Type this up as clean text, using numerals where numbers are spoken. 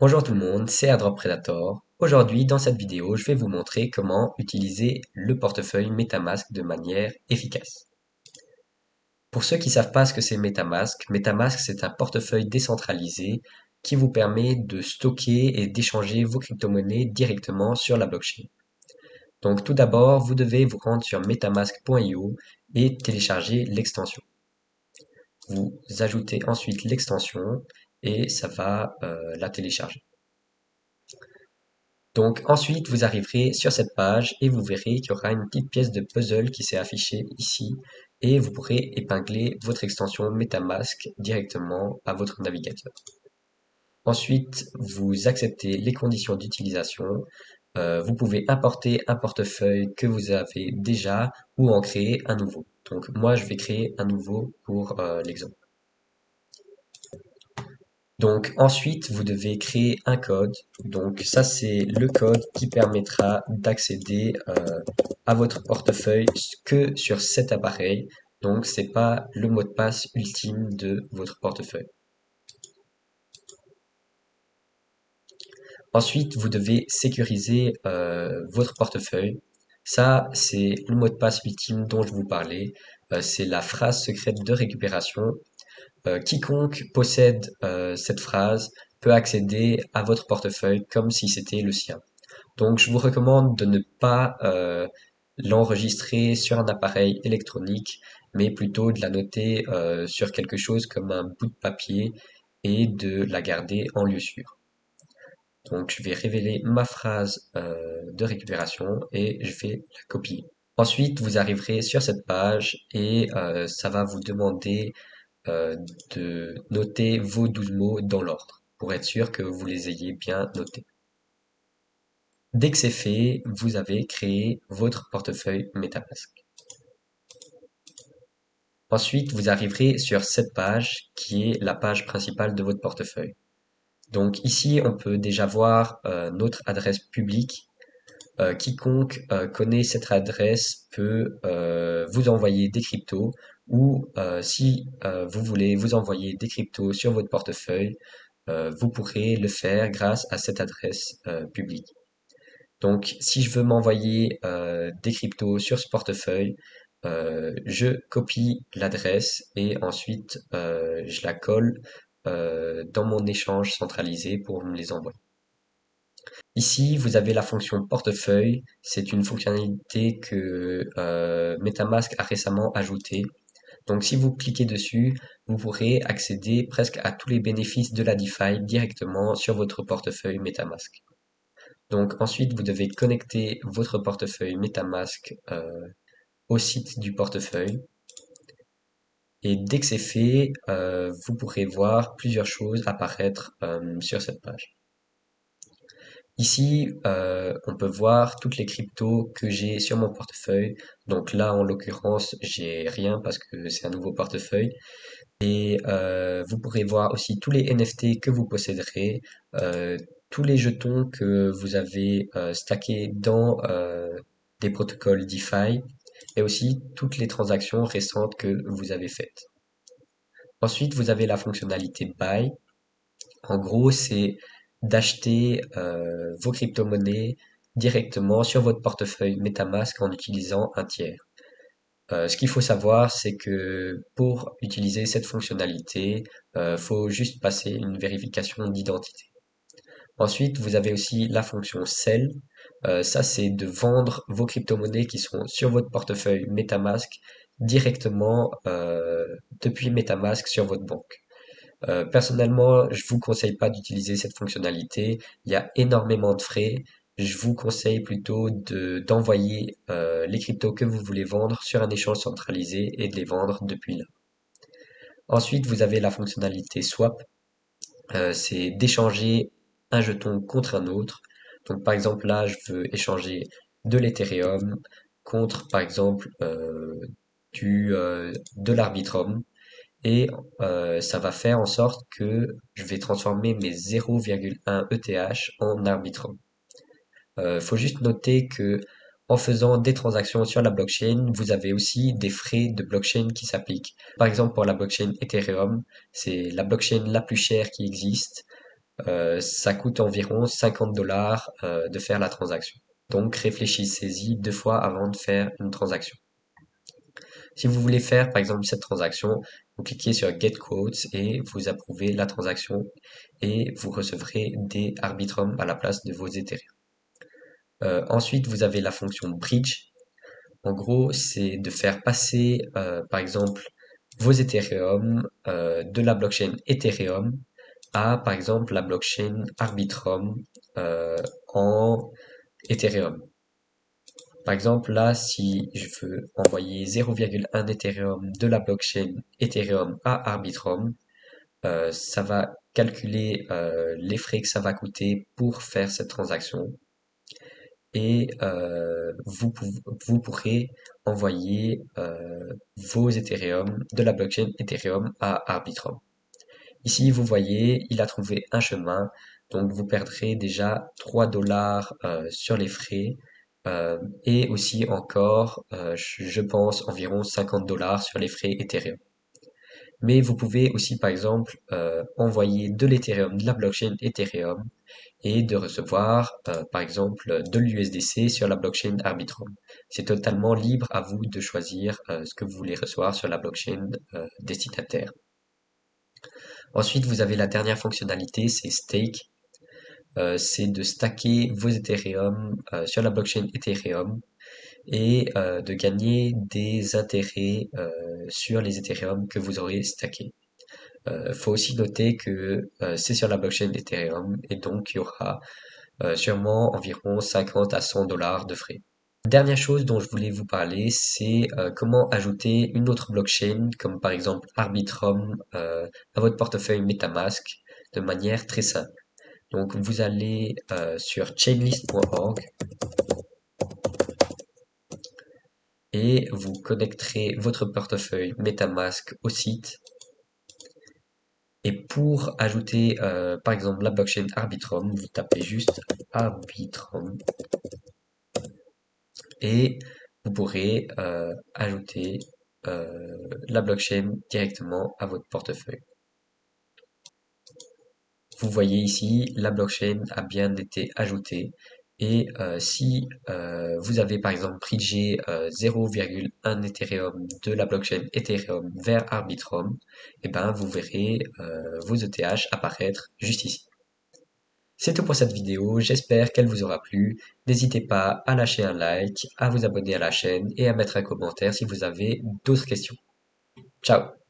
Bonjour tout le monde, c'est Airdrop Predator. Aujourd'hui, dans cette vidéo, je vais vous montrer comment utiliser le portefeuille MetaMask de manière efficace. Pour ceux qui ne savent pas ce que c'est MetaMask, MetaMask c'est un portefeuille décentralisé qui vous permet de stocker et d'échanger vos crypto-monnaies directement sur la blockchain. Donc tout d'abord, vous devez vous rendre sur metamask.io et télécharger l'extension. Vous ajoutez ensuite l'extension et ça va la télécharger. Donc ensuite, vous arriverez sur cette page et vous verrez qu'il y aura une petite pièce de puzzle qui s'est affichée ici et vous pourrez épingler votre extension MetaMask directement à votre navigateur. Ensuite, vous acceptez les conditions d'utilisation. Vous pouvez importer un portefeuille que vous avez déjà ou en créer un nouveau. Donc moi, je vais créer un nouveau pour l'exemple. Donc ensuite, vous devez créer un code. Donc ça, c'est le code qui permettra d'accéder à votre portefeuille que sur cet appareil. Donc c'est pas le mot de passe ultime de votre portefeuille. Ensuite, vous devez sécuriser votre portefeuille. Ça, c'est le mot de passe ultime dont je vous parlais. C'est la phrase secrète de récupération. Quiconque possède cette phrase peut accéder à votre portefeuille comme si c'était le sien. Donc je vous recommande de ne pas l'enregistrer sur un appareil électronique, mais plutôt de la noter sur quelque chose comme un bout de papier et de la garder en lieu sûr. Donc je vais révéler ma phrase de récupération et je vais la copier. Ensuite, vous arriverez sur cette page et ça va vous demander euh, de noter vos 12 mots dans l'ordre pour être sûr que vous les ayez bien notés. Dès que c'est fait, vous avez créé votre portefeuille MetaMask. Ensuite, vous arriverez sur cette page qui est la page principale de votre portefeuille. Donc ici, on peut déjà voir notre adresse publique. Quiconque connaît cette adresse peut vous envoyer des cryptos ou si vous voulez vous envoyer des cryptos sur votre portefeuille, vous pourrez le faire grâce à cette adresse publique. Donc, si je veux m'envoyer des cryptos sur ce portefeuille, je copie l'adresse et ensuite je la colle dans mon échange centralisé pour me les envoyer. Ici, vous avez la fonction portefeuille. C'est une fonctionnalité que MetaMask a récemment ajoutée. Donc, si vous cliquez dessus, vous pourrez accéder presque à tous les bénéfices de la DeFi directement sur votre portefeuille MetaMask. Donc ensuite, vous devez connecter votre portefeuille MetaMask au site du portefeuille. Et dès que c'est fait, vous pourrez voir plusieurs choses apparaître sur cette page. Ici, on peut voir toutes les cryptos que j'ai sur mon portefeuille. Donc là, en l'occurrence, j'ai rien parce que c'est un nouveau portefeuille. Et vous pourrez voir aussi tous les NFT que vous posséderez, tous les jetons que vous avez stackés dans des protocoles DeFi et aussi toutes les transactions récentes que vous avez faites. Ensuite, vous avez la fonctionnalité Buy. En gros, c'est d'acheter vos crypto-monnaies directement sur votre portefeuille MetaMask en utilisant un tiers. Ce qu'il faut savoir, c'est que pour utiliser cette fonctionnalité, faut juste passer une vérification d'identité. Ensuite, vous avez aussi la fonction Sell. Ça, c'est de vendre vos crypto-monnaies qui sont sur votre portefeuille MetaMask directement depuis MetaMask sur votre banque. Personnellement, je vous conseille pas d'utiliser cette fonctionnalité. Il y a énormément de frais. Je vous conseille plutôt d'envoyer les cryptos que vous voulez vendre sur un échange centralisé et de les vendre depuis là. Ensuite, vous avez la fonctionnalité Swap. C'est d'échanger un jeton contre un autre. Donc, par exemple, là, je veux échanger de l'Ethereum contre, par exemple, de l'Arbitrum et ça va faire en sorte que je vais transformer mes 0,1 ETH en Arbitrum. Faut juste noter que en faisant des transactions sur la blockchain, vous avez aussi des frais de blockchain qui s'appliquent. Par exemple, pour la blockchain Ethereum, c'est la blockchain la plus chère qui existe. Ça coûte environ 50 $ de faire la transaction. Donc réfléchissez-y 2 fois avant de faire une transaction. Si vous voulez faire par exemple cette transaction, vous cliquez sur Get Quotes et vous approuvez la transaction et vous recevrez des Arbitrum à la place de vos Ethereum. Ensuite, vous avez la fonction Bridge. En gros, c'est de faire passer par exemple vos Ethereum de la blockchain Ethereum à par exemple la blockchain Arbitrum en Ethereum. Par exemple, là, si je veux envoyer 0,1 Ethereum de la blockchain Ethereum à Arbitrum, ça va calculer les frais que ça va coûter pour faire cette transaction et vous pourrez envoyer vos Ethereum de la blockchain Ethereum à Arbitrum. Ici, vous voyez, il a trouvé un chemin, donc vous perdrez déjà 3 $ sur les frais et aussi encore, je pense, environ 50 $ sur les frais Ethereum. Mais vous pouvez aussi, par exemple, envoyer de l'Ethereum, de la blockchain Ethereum et de recevoir, par exemple, de l'USDC sur la blockchain Arbitrum. C'est totalement libre à vous de choisir ce que vous voulez recevoir sur la blockchain destinataire. Ensuite, vous avez la dernière fonctionnalité, c'est Stake. C'est de stacker vos Ethereum sur la blockchain Ethereum et de gagner des intérêts sur les Ethereum que vous aurez stackés. Faut aussi noter que c'est sur la blockchain Ethereum et donc il y aura sûrement environ 50 à 100 $ de frais. Dernière chose dont je voulais vous parler, c'est comment ajouter une autre blockchain, comme par exemple Arbitrum, à votre portefeuille MetaMask de manière très simple. Donc vous allez sur chainlist.org et vous connecterez votre portefeuille MetaMask au site. Et pour ajouter par exemple la blockchain Arbitrum, vous tapez juste Arbitrum et vous pourrez ajouter la blockchain directement à votre portefeuille. Vous voyez ici, la blockchain a bien été ajoutée et si vous avez par exemple bridgé 0,1 Ethereum de la blockchain Ethereum vers Arbitrum, et ben vous verrez vos ETH apparaître juste ici. C'est tout pour cette vidéo, j'espère qu'elle vous aura plu. N'hésitez pas à lâcher un like, à vous abonner à la chaîne et à mettre un commentaire si vous avez d'autres questions. Ciao!